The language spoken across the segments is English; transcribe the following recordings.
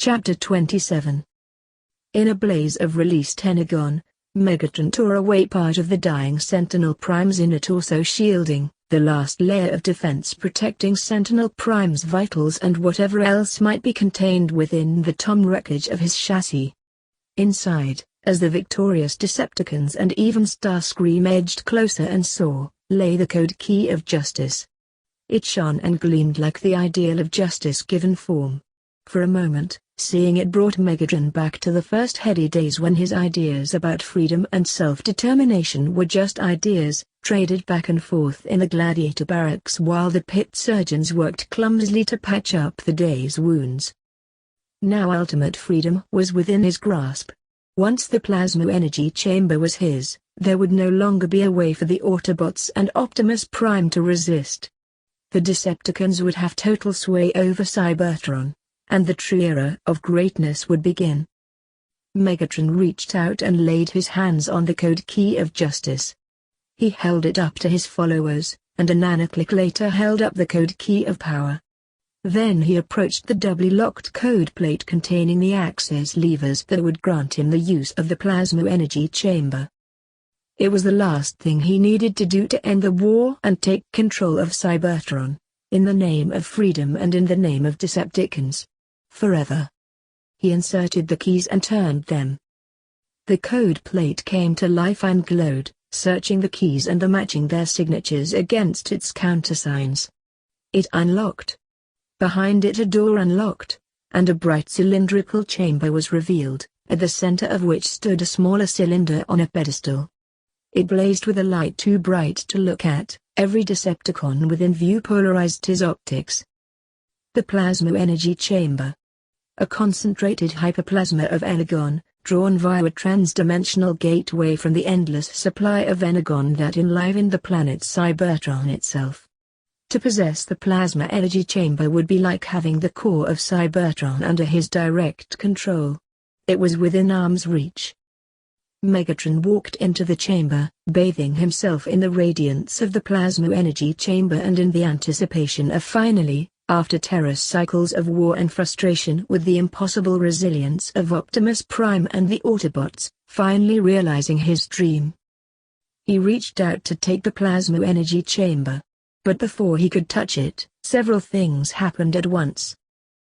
Chapter 27. In a blaze of released energon, Megatron tore away part of the dying Sentinel Prime's inner torso shielding, the last layer of defense protecting Sentinel Prime's vitals and whatever else might be contained within the torn wreckage of his chassis. Inside, as the victorious Decepticons and even Starscream edged closer and saw, lay the code key of justice. It shone and gleamed like the ideal of justice given form. For a moment, seeing it brought Megatron back to the first heady days when his ideas about freedom and self-determination were just ideas, traded back and forth in the gladiator barracks while the pit surgeons worked clumsily to patch up the day's wounds. Now ultimate freedom was within his grasp. Once the plasma energy chamber was his, there would no longer be a way for the Autobots and Optimus Prime to resist. The Decepticons would have total sway over Cybertron, and the true era of greatness would begin. Megatron reached out and laid his hands on the code key of justice. He held it up to his followers, and a nanoclick later held up the code key of power. Then he approached the doubly locked code plate containing the access levers that would grant him the use of the plasma energy chamber. It was the last thing he needed to do to end the war and take control of Cybertron, in the name of freedom and in the name of Decepticons. Forever. He inserted the keys and turned them. The code plate came to life and glowed, searching the keys and matching their signatures against its countersigns. It unlocked. Behind it a door unlocked, and a bright cylindrical chamber was revealed, at the center of which stood a smaller cylinder on a pedestal. It blazed with a light too bright to look at. Every Decepticon within view polarized his optics. The plasma energy chamber. A concentrated hyperplasma of energon, drawn via a transdimensional gateway from the endless supply of energon that enlivened the planet Cybertron itself. To possess the plasma energy chamber would be like having the core of Cybertron under his direct control. It was within arm's reach. Megatron walked into the chamber, bathing himself in the radiance of the plasma energy chamber and in the anticipation of finally, after terror cycles of war and frustration with the impossible resilience of Optimus Prime and the Autobots, finally realizing his dream. He reached out to take the plasma energy chamber. But before he could touch it, several things happened at once.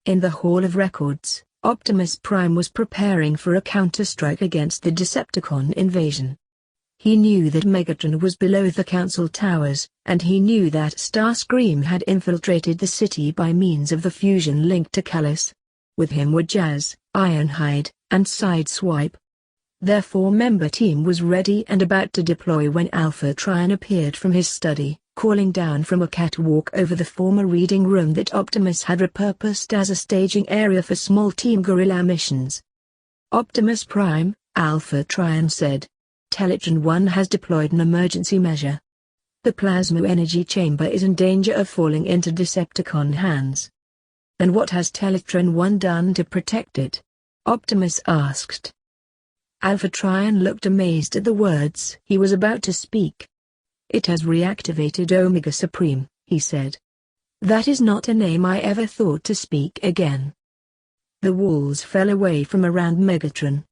In the Hall of Records, Optimus Prime was preparing for a counterstrike against the Decepticon invasion. He knew that Megatron was below the Council Towers, and he knew that Starscream had infiltrated the city by means of the fusion link to Callus. With him were Jazz, Ironhide, and Sideswipe. Their four-member team was ready and about to deploy when Alpha Trion appeared from his study, calling down from a catwalk over the former reading room that Optimus had repurposed as a staging area for small Team Gorilla missions. "Optimus Prime," Alpha Trion said. "Teletron 1 has deployed an emergency measure. The plasma energy chamber is in danger of falling into Decepticon hands." "And what has Teletron 1 done to protect it?" Optimus asked. Alpha Trion looked amazed at the words he was about to speak. "It has reactivated Omega Supreme," he said. "That is not a name I ever thought to speak again." The walls fell away from around Megatron.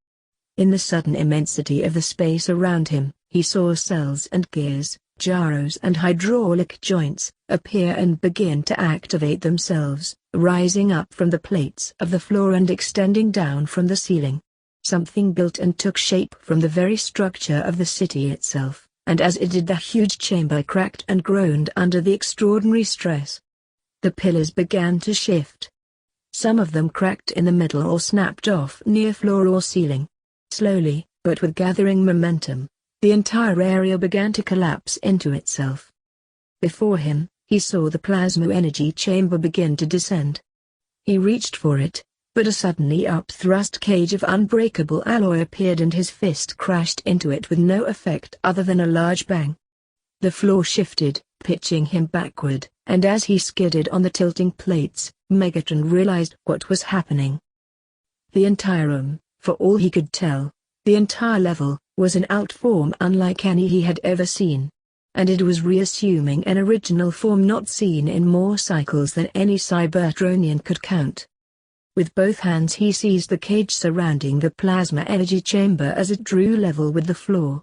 In the sudden immensity of the space around him, he saw cells and gears, gyros and hydraulic joints, appear and begin to activate themselves, rising up from the plates of the floor and extending down from the ceiling. Something built and took shape from the very structure of the city itself, and as it did the huge chamber cracked and groaned under the extraordinary stress. The pillars began to shift. Some of them cracked in the middle or snapped off near floor or ceiling. Slowly, but with gathering momentum, the entire area began to collapse into itself. Before him, he saw the plasma energy chamber begin to descend. He reached for it, but a suddenly up-thrust cage of unbreakable alloy appeared and his fist crashed into it with no effect other than a large bang. The floor shifted, pitching him backward, and as he skidded on the tilting plates, Megatron realized what was happening. The entire room, for all he could tell, the entire level, was an outform unlike any he had ever seen. And it was reassuming an original form not seen in more cycles than any Cybertronian could count. With both hands he seized the cage surrounding the plasma energy chamber as it drew level with the floor.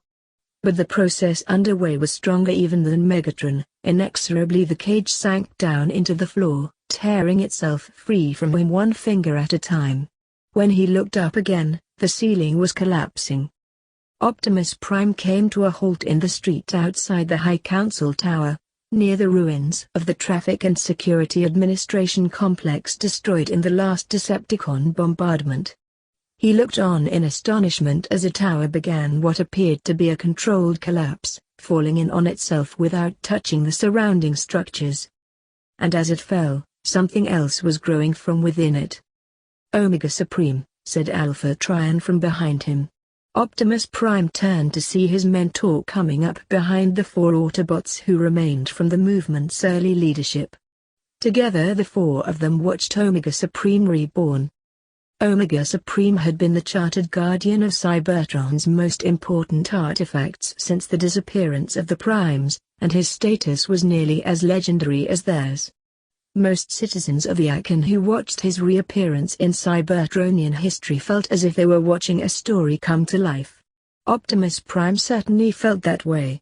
But the process underway was stronger even than Megatron. Inexorably the cage sank down into the floor, tearing itself free from him one finger at a time. When he looked up again, the ceiling was collapsing. Optimus Prime came to a halt in the street outside the High Council Tower, near the ruins of the Traffic and Security Administration complex destroyed in the last Decepticon bombardment. He looked on in astonishment as the tower began what appeared to be a controlled collapse, falling in on itself without touching the surrounding structures. And as it fell, something else was growing from within it. "Omega Supreme," said Alpha Trion from behind him. Optimus Prime turned to see his mentor coming up behind the four Autobots who remained from the movement's early leadership. Together the four of them watched Omega Supreme reborn. Omega Supreme had been the chartered guardian of Cybertron's most important artifacts since the disappearance of the Primes, and his status was nearly as legendary as theirs. Most citizens of Yakan who watched his reappearance in Cybertronian history felt as if they were watching a story come to life. Optimus Prime certainly felt that way.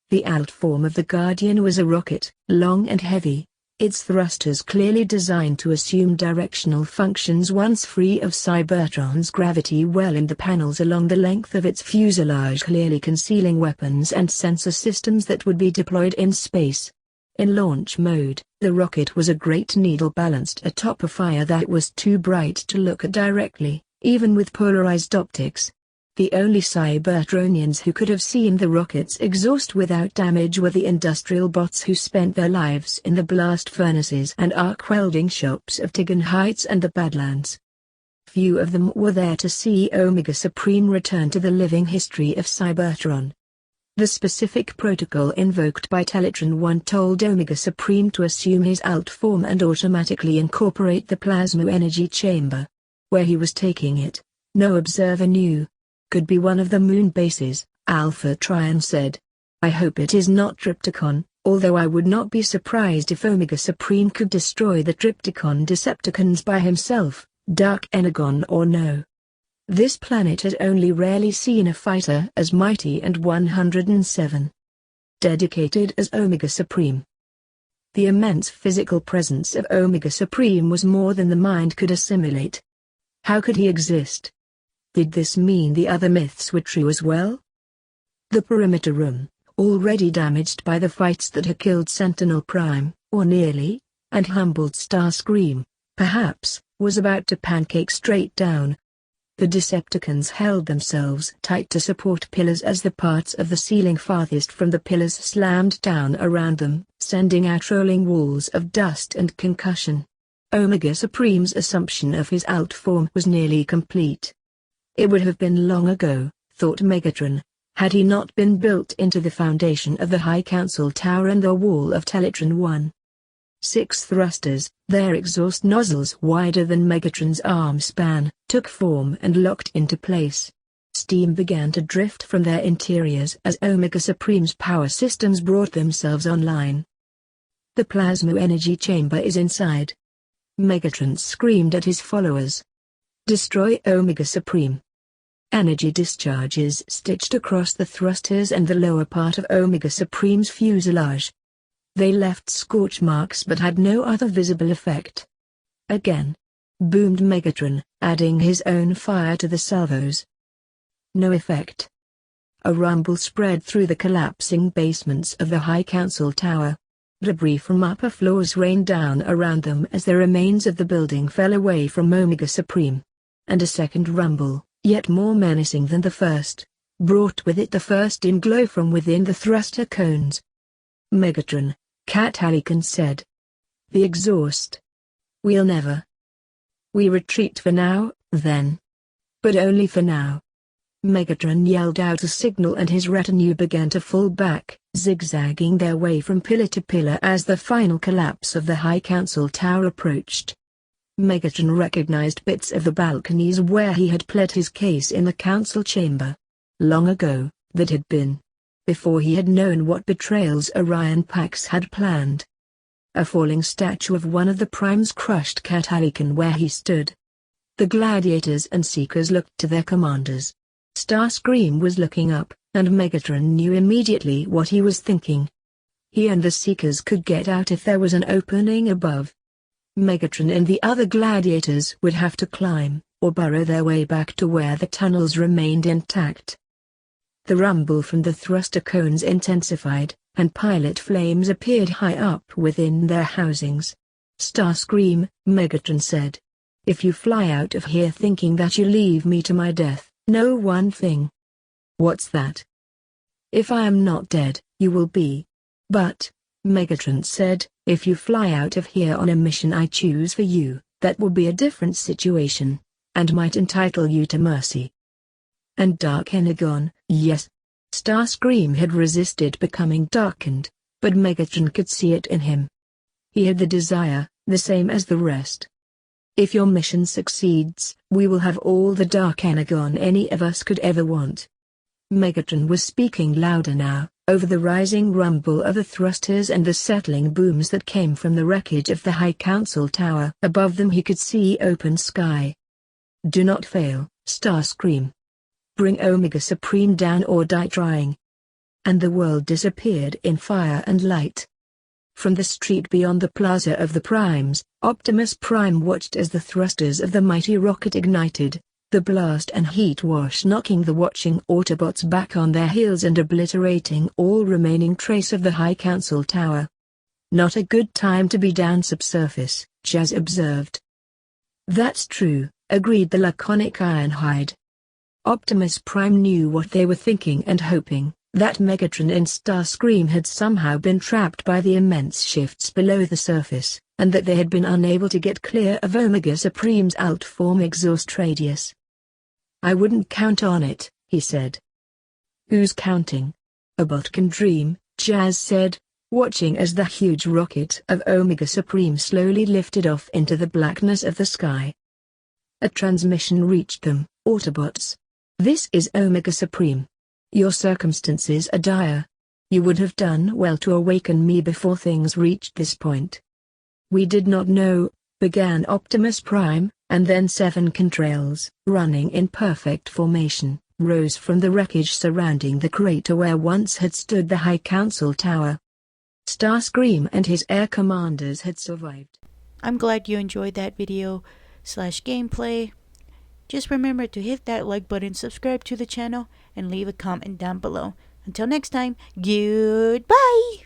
The alt form of the Guardian was a rocket, long and heavy, its thrusters clearly designed to assume directional functions once free of Cybertron's gravity well, and the panels along the length of its fuselage clearly concealing weapons and sensor systems that would be deployed in space. In launch mode, the rocket was a great needle balanced atop a fire that was too bright to look at directly, even with polarized optics. The only Cybertronians who could have seen the rocket's exhaust without damage were the industrial bots who spent their lives in the blast furnaces and arc welding shops of Tigan Heights and the Badlands. Few of them were there to see Omega Supreme return to the living history of Cybertron. The specific protocol invoked by Teletron 1 told Omega Supreme to assume his alt form and automatically incorporate the plasma energy chamber. Where he was taking it, no observer knew. Could be one of the moon bases, Alpha Trion said. I hope it is not Trypticon, although I would not be surprised if Omega Supreme could destroy the Trypticon Decepticons by himself, Dark Energon or no. This planet had only rarely seen a fighter as mighty and 107. Dedicated as Omega Supreme. The immense physical presence of Omega Supreme was more than the mind could assimilate. How could he exist? Did this mean the other myths were true as well? The perimeter room, already damaged by the fights that had killed Sentinel Prime, or nearly, and humbled Starscream, perhaps, was about to pancake straight down. The Decepticons held themselves tight to support pillars as the parts of the ceiling farthest from the pillars slammed down around them, sending out rolling walls of dust and concussion. Omega Supreme's assumption of his alt form was nearly complete. It would have been long ago, thought Megatron, had he not been built into the foundation of the High Council Tower and the wall of Teletron 1. 6 thrusters, their exhaust nozzles wider than Megatron's arm span, took form and locked into place. Steam began to drift from their interiors as Omega Supreme's power systems brought themselves online. The plasma energy chamber is inside. Megatron screamed at his followers. Destroy Omega Supreme. Energy discharges stitched across the thrusters and the lower part of Omega Supreme's fuselage. They left scorch marks but had no other visible effect. Again, boomed Megatron, adding his own fire to the salvos. No effect. A rumble spread through the collapsing basements of the High Council Tower. Debris from upper floors rained down around them as the remains of the building fell away from Omega Supreme. And a second rumble, yet more menacing than the first, brought with it the first in glow from within the thruster cones. Megatron, Cat Hallican said. The exhaust. We'll never. We retreat for now, then. But only for now. Megatron yelled out a signal and his retinue began to fall back, zigzagging their way from pillar to pillar as the final collapse of the High Council Tower approached. Megatron recognized bits of the balconies where he had pled his case in the council chamber. Long ago, that had been. Before he had known what betrayals Orion Pax had planned. A falling statue of one of the Primes crushed Cat Hallican where he stood, The gladiators and Seekers looked to their commanders. Starscream was looking up, and Megatron knew immediately what he was thinking. He and the Seekers could get out if there was an opening above. Megatron and the other gladiators would have to climb, or burrow their way back to where the tunnels remained intact. The rumble from the thruster cones intensified, and pilot flames appeared high up within their housings. Starscream, Megatron said. If you fly out of here thinking that you leave me to my death, know one thing. What's that? If I am not dead, you will be. But, Megatron said, if you fly out of here on a mission I choose for you, that will be a different situation, and might entitle you to mercy. And Dark Energon, yes. Starscream had resisted becoming darkened, but Megatron could see it in him. He had the desire, the same as the rest. If your mission succeeds, we will have all the Dark Energon any of us could ever want. Megatron was speaking louder now, over the rising rumble of the thrusters and the settling booms that came from the wreckage of the High Council Tower. Above them he could see open sky. Do not fail, Starscream. Bring Omega Supreme down or die trying. And the world disappeared in fire and light. From the street beyond the Plaza of the Primes, Optimus Prime watched as the thrusters of the mighty rocket ignited, the blast and heat wash knocking the watching Autobots back on their heels and obliterating all remaining trace of the High Council Tower. Not a good time to be down subsurface, Chaz observed. That's true, agreed the laconic Ironhide. Optimus Prime knew what they were thinking and hoping, that Megatron and Starscream had somehow been trapped by the immense shifts below the surface, and that they had been unable to get clear of Omega Supreme's outform exhaust radius. I wouldn't count on it, he said. Who's counting? A bot can dream, Chaz said, watching as the huge rocket of Omega Supreme slowly lifted off into the blackness of the sky. A transmission reached them, Autobots. This is Omega Supreme. Your circumstances are dire. You would have done well to awaken me before things reached this point. We did not know, began Optimus Prime, and then 7 contrails, running in perfect formation, rose from the wreckage surrounding the crater where once had stood the High Council Tower. Starscream and his air commanders had survived. I'm glad you enjoyed that video/gameplay. Just remember to hit that like button, subscribe to the channel, and leave a comment down below. Until next time, goodbye!